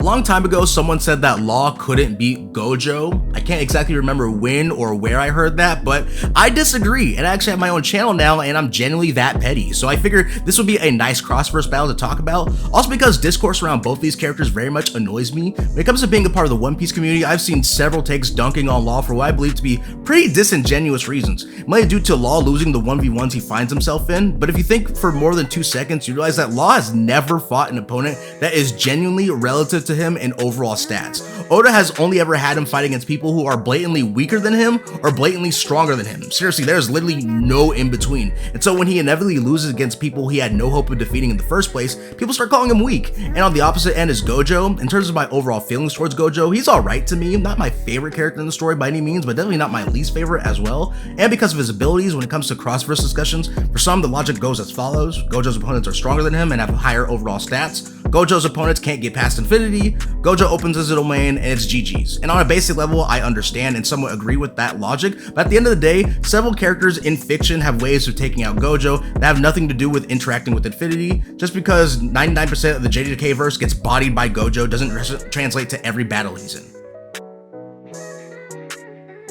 long time ago, someone said that Law couldn't beat Gojo. I can't exactly remember when or where I heard that, but I disagree, and I actually have my own channel now, and I'm genuinely that petty, so I figured this would be a nice cross-verse battle to talk about. Also because discourse around both these characters very much annoys me. When it comes to being a part of the One Piece community, I've seen several takes dunking on Law for what I believe to be pretty disingenuous reasons, mainly due to Law losing the 1v1s he finds himself in, but if you think for more than 2 seconds, you realize that Law has never fought an opponent that is genuinely relative to him in overall stats. Oda has only ever had him fight against people who are blatantly weaker than him or blatantly stronger than him. Seriously, there's literally no in between. And so when he inevitably loses against people he had no hope of defeating in the first place, people start calling him weak. And on the opposite end is Gojo. In terms of my overall feelings towards Gojo, he's alright to me. Not my favorite character in the story by any means, but definitely not my least favorite as well. And because of his abilities when it comes to cross-verse discussions, for some the logic goes as follows. Gojo's opponents are stronger than him and have higher overall stats. Gojo's opponents can't get past infinity. Gojo opens his domain and it's GG's. And on a basic level, I understand and somewhat agree with that logic, but at the end of the day, several characters in fiction have ways of taking out Gojo that have nothing to do with interacting with infinity. Just because 99% of the JJK verse gets bodied by Gojo doesn't translate to every battle he's in.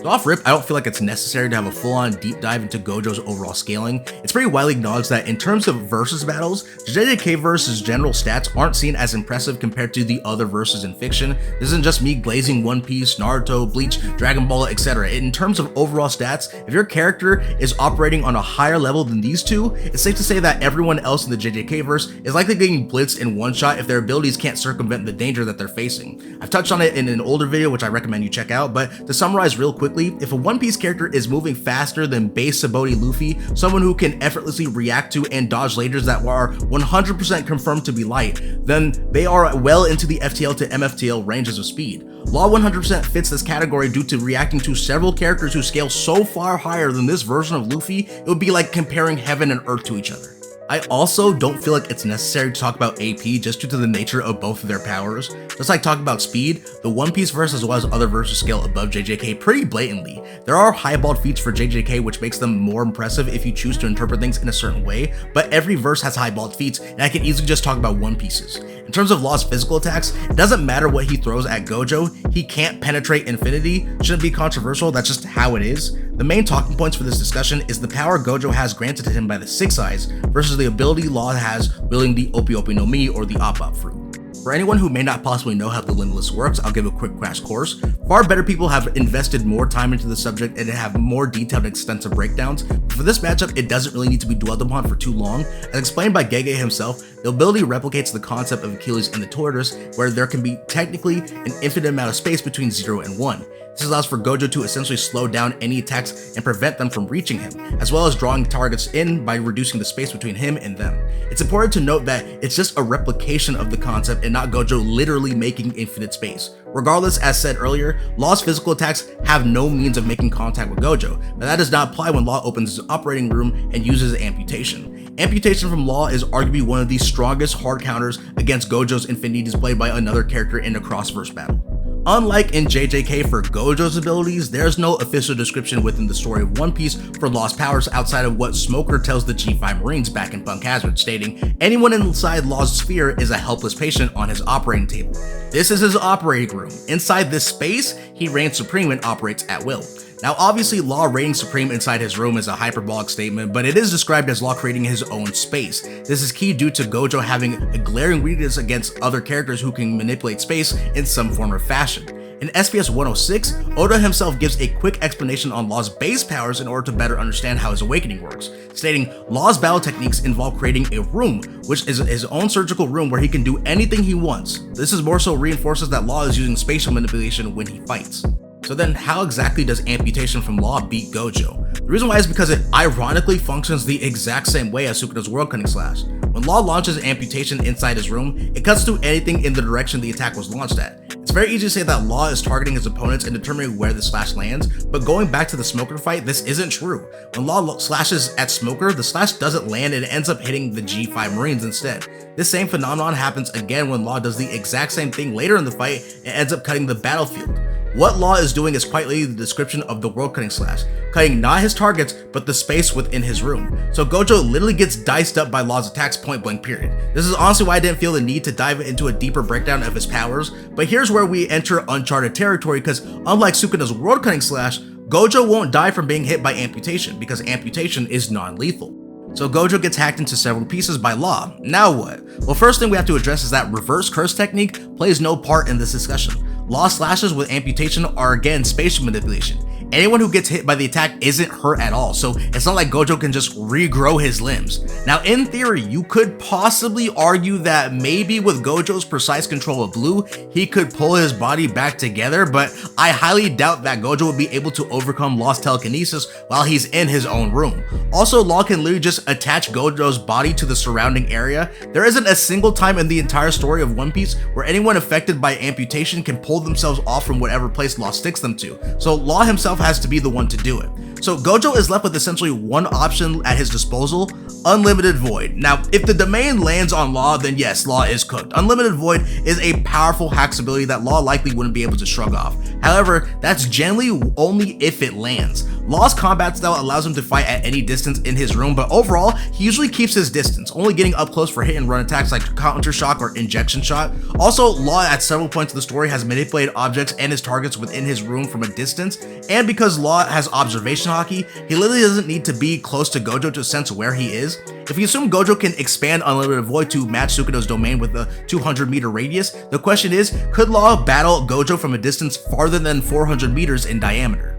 So off rip, I don't feel like it's necessary to have a full-on deep dive into Gojo's overall scaling. It's pretty widely acknowledged that in terms of versus battles, the JJK verse's general stats aren't seen as impressive compared to the other verses in fiction. This isn't just me glazing One Piece, Naruto, Bleach, Dragon Ball, etc. In terms of overall stats, if your character is operating on a higher level than these two, it's safe to say that everyone else in the JJK verse is likely getting blitzed in one shot if their abilities can't circumvent the danger that they're facing. I've touched on it in an older video, which I recommend you check out, but to summarize real quickly, if a One Piece character is moving faster than base Sabaody Luffy, someone who can effortlessly react to and dodge lasers that are 100% confirmed to be light, then they are well into the FTL to MFTL ranges of speed. Law 100% fits this category due to reacting to several characters who scale so far higher than this version of Luffy, it would be like comparing heaven and earth to each other. I also don't feel like it's necessary to talk about AP just due to the nature of both of their powers. Just like talking about speed, the One Piece verse as well as other verses scale above JJK pretty blatantly. There are highballed feats for JJK which makes them more impressive if you choose to interpret things in a certain way, but every verse has highballed feats and I can easily just talk about One Piece's. In terms of Law's physical attacks, it doesn't matter what he throws at Gojo, he can't penetrate infinity. Shouldn't be controversial, that's just how it is. The main talking points for this discussion is the power Gojo has granted to him by the Six Eyes versus the ability Law has wielding the Opi Opi no Mi or the Op fruit. For anyone who may not possibly know how the Limitless works, I'll give a quick crash course. Far better people have invested more time into the subject and have more detailed and extensive breakdowns, but for this matchup it doesn't really need to be dwelled upon for too long. As explained by Gege himself, the ability replicates the concept of Achilles and the tortoise, where there can be technically an infinite amount of space between 0 and 1. This allows for Gojo to essentially slow down any attacks and prevent them from reaching him, as well as drawing targets in by reducing the space between him and them. It's important to note that it's just a replication of the concept and not Gojo literally making infinite space. Regardless, as said earlier, Law's physical attacks have no means of making contact with Gojo, but that does not apply when Law opens his operating room and uses amputation. Amputation from Law is arguably one of the strongest hard counters against Gojo's infinity displayed by another character in a cross-verse battle. Unlike in JJK for Gojo's abilities, there's no official description within the story of One Piece for Law's powers outside of what Smoker tells the G5 Marines back in Punk Hazard, stating, anyone inside Law's sphere is a helpless patient on his operating table. This is his operating room. Inside this space, he reigns supreme and operates at will. Now obviously Law reigning supreme inside his room is a hyperbolic statement, but it is described as Law creating his own space. This is key due to Gojo having a glaring weakness against other characters who can manipulate space in some form or fashion. In SPS 106, Oda himself gives a quick explanation on Law's base powers in order to better understand how his awakening works, stating Law's battle techniques involve creating a room, which is his own surgical room where he can do anything he wants. This is more so reinforces that Law is using spatial manipulation when he fights. So then how exactly does amputation from Law beat Gojo? The reason why is because it ironically functions the exact same way as Sukuna's World Cutting Slash. When Law launches amputation inside his room, it cuts through anything in the direction the attack was launched at. It's very easy to say that Law is targeting his opponents and determining where the slash lands, but going back to the Smoker fight, this isn't true. When Law slashes at Smoker, the slash doesn't land and it ends up hitting the G5 Marines instead. This same phenomenon happens again when Law does the exact same thing later in the fight and ends up cutting the battlefield. What Law is doing is quite literally the description of the world cutting slash, cutting not his targets, but the space within his room. So Gojo literally gets diced up by Law's attacks point blank period. This is honestly why I didn't feel the need to dive into a deeper breakdown of his powers, but here's where we enter uncharted territory, because unlike Sukuna's world cutting slash, Gojo won't die from being hit by amputation, because amputation is non-lethal. So Gojo gets hacked into several pieces by Law. Now what? Well, first thing we have to address is that reverse curse technique plays no part in this discussion. Law slashes with amputation are again spatial manipulation. Anyone who gets hit by the attack isn't hurt at all, so it's not like Gojo can just regrow his limbs. Now in theory, you could possibly argue that maybe with Gojo's precise control of blue, he could pull his body back together, but I highly doubt that Gojo would be able to overcome Law's telekinesis while he's in his own room. Also, Law can literally just attach Gojo's body to the surrounding area. There isn't a single time in the entire story of One Piece where anyone affected by amputation can pull themselves off from whatever place Law sticks them to, so Law himself has to be the one to do it. So Gojo is left with essentially one option at his disposal: Unlimited Void. Now, if the domain lands on Law, then yes, Law is cooked. Unlimited Void is a powerful hacks ability that Law likely wouldn't be able to shrug off. However, that's generally only if it lands. Law's combat style allows him to fight at any distance in his room, but overall, he usually keeps his distance, only getting up close for hit and run attacks like Counter Shock or Injection Shot. Also, Law at several points in the story has manipulated objects and his targets within his room from a distance, and because Law has observation hockey, he literally doesn't need to be close to Gojo to sense where he is. If you assume Gojo can expand Unlimited Void to match Sukuna's domain with a 200-meter radius, the question is, could Law battle Gojo from a distance farther than 400 meters in diameter?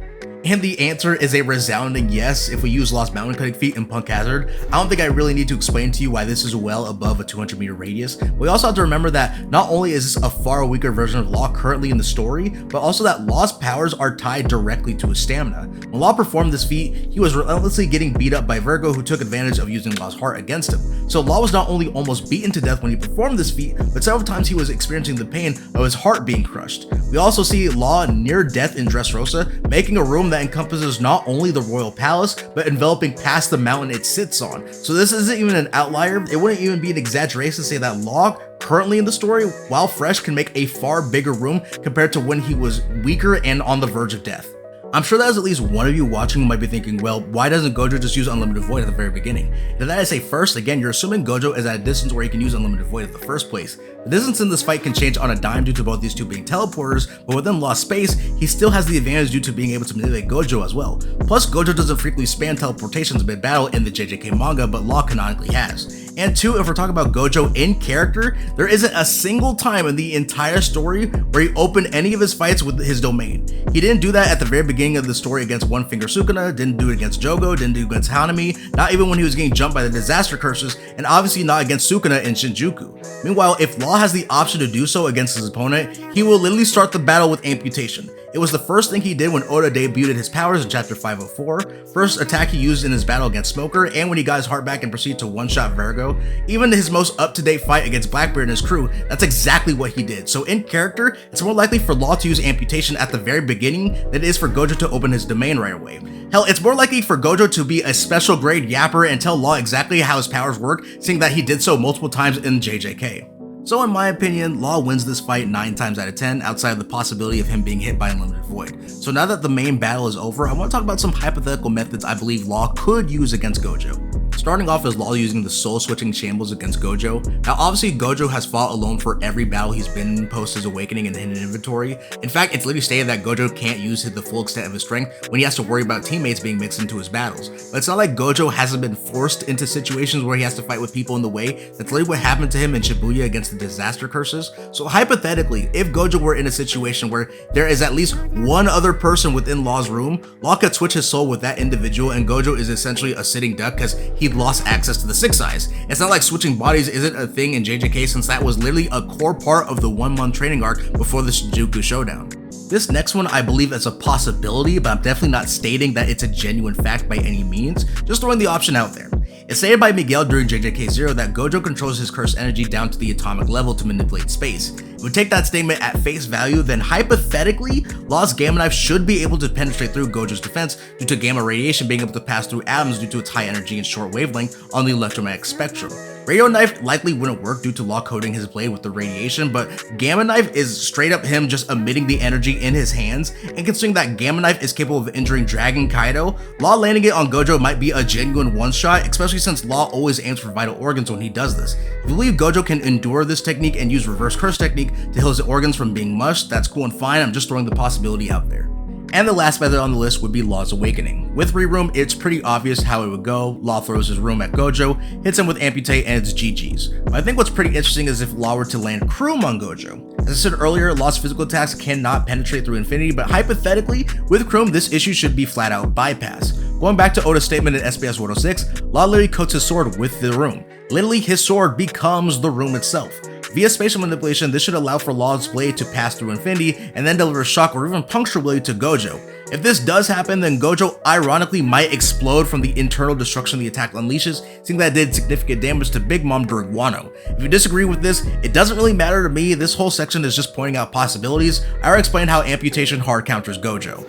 And the answer is a resounding yes if we use Law's mountain cutting feat in Punk Hazard. I don't think I really need to explain to you why this is well above a 200-meter radius. We also have to remember that not only is this a far weaker version of Law currently in the story, but also that Law's powers are tied directly to his stamina. When Law performed this feat, he was relentlessly getting beat up by Virgo, who took advantage of using Law's heart against him. So Law was not only almost beaten to death when he performed this feat, but several times he was experiencing the pain of his heart being crushed. We also see Law near death in Dressrosa, making a room that encompasses not only the royal palace, but enveloping past the mountain it sits on. So this isn't even an outlier. It wouldn't even be an exaggeration to say that Law, currently in the story, while fresh, can make a far bigger room compared to when he was weaker and on the verge of death. I'm sure there's at least one of you watching who might be thinking, well, why doesn't Gojo just use Unlimited Void at the very beginning? To that I say first, again, you're assuming Gojo is at a distance where he can use Unlimited Void in the first place. The distance in this fight can change on a dime due to both these two being teleporters, but within Law's space, he still has the advantage due to being able to manipulate Gojo as well. Plus, Gojo doesn't frequently span teleportations mid-battle in the JJK manga, but Law canonically has. And two, if we're talking about Gojo in character, there isn't a single time in the entire story where he opened any of his fights with his domain. He didn't do that at the very beginning of the story against One Finger Sukuna, didn't do it against Jogo, didn't do it against Hanami, not even when he was getting jumped by the disaster curses, and obviously not against Sukuna in Shinjuku. Meanwhile, if Law has the option to do so against his opponent, he will literally start the battle with amputation. It was the first thing he did when Oda debuted his powers in chapter 504, first attack he used in his battle against Smoker, and when he got his heart back and proceeded to one-shot Virgo. Even his most up-to-date fight against Blackbeard and his crew, that's exactly what he did. So in character, it's more likely for Law to use amputation at the very beginning than it is for Gojo to open his domain right away. Hell, it's more likely for Gojo to be a special grade yapper and tell Law exactly how his powers work, seeing that he did so multiple times in JJK. So in my opinion, Law wins this fight 9 times out of 10 outside of the possibility of him being hit by Unlimited Void. So now that the main battle is over, I want to talk about some hypothetical methods I believe Law could use against Gojo. Starting off is Law using the soul switching shambles against Gojo. Now obviously Gojo has fought alone for every battle he's been in post his awakening in the hidden inventory. In fact, it's literally stated that Gojo can't use the full extent of his strength when he has to worry about teammates being mixed into his battles. But it's not like Gojo hasn't been forced into situations where he has to fight with people in the way. That's literally what happened to him in Shibuya against the disaster curses. So hypothetically, if Gojo were in a situation where there is at least one other person within Law's room, Law could switch his soul with that individual and Gojo is essentially a sitting duck because he lost access to the Six Eyes. It's not like switching bodies isn't a thing in JJK since that was literally a core part of the 1-month training arc before the Shinjuku showdown. This next one I believe is a possibility, but I'm definitely not stating that it's a genuine fact by any means, just throwing the option out there. It's stated by Miguel during JJK 0 that Gojo controls his cursed energy down to the atomic level to manipulate space. If we take that statement at face value, then hypothetically, Law's Gamma Knife should be able to penetrate through Gojo's defense due to gamma radiation being able to pass through atoms due to its high energy and short wavelength on the electromagnetic spectrum. Radio Knife likely wouldn't work due to Law coating his blade with the radiation, but Gamma Knife is straight up him just emitting the energy in his hands, and considering that Gamma Knife is capable of injuring Dragon Kaido, Law landing it on Gojo might be a genuine one-shot, especially since Law always aims for vital organs when he does this. If you believe Gojo can endure this technique and use reverse curse technique to heal his organs from being mushed, that's cool and fine, I'm just throwing the possibility out there. And the last method on the list would be Law's Awakening. With Re-Room, it's pretty obvious how it would go. Law throws his room at Gojo, hits him with Amputate, and it's GG's. But I think what's pretty interesting is if Law were to land Kroom on Gojo. As I said earlier, Law's physical attacks cannot penetrate through infinity, but hypothetically, with Kroom, this issue should be flat out bypassed. Going back to Oda's statement in SBS 106, Law literally coats his sword with the room. Literally, his sword becomes the room itself. Via spatial manipulation, this should allow for Law's blade to pass through infinity and then deliver shock or even puncture blade to Gojo. If this does happen, then Gojo ironically might explode from the internal destruction the attack unleashes, seeing that it did significant damage to Big Mom during Wano. If you disagree with this, it doesn't really matter to me. This whole section is just pointing out possibilities. I already explained how amputation hard counters Gojo.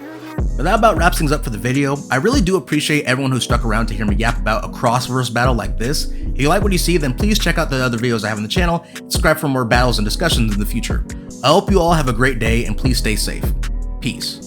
But that about wraps things up for the video. I really do appreciate everyone who stuck around to hear me yap about a cross-verse battle like this. If you like what you see, then please check out the other videos I have on the channel and subscribe for more battles and discussions in the future. I hope you all have a great day and please stay safe. Peace.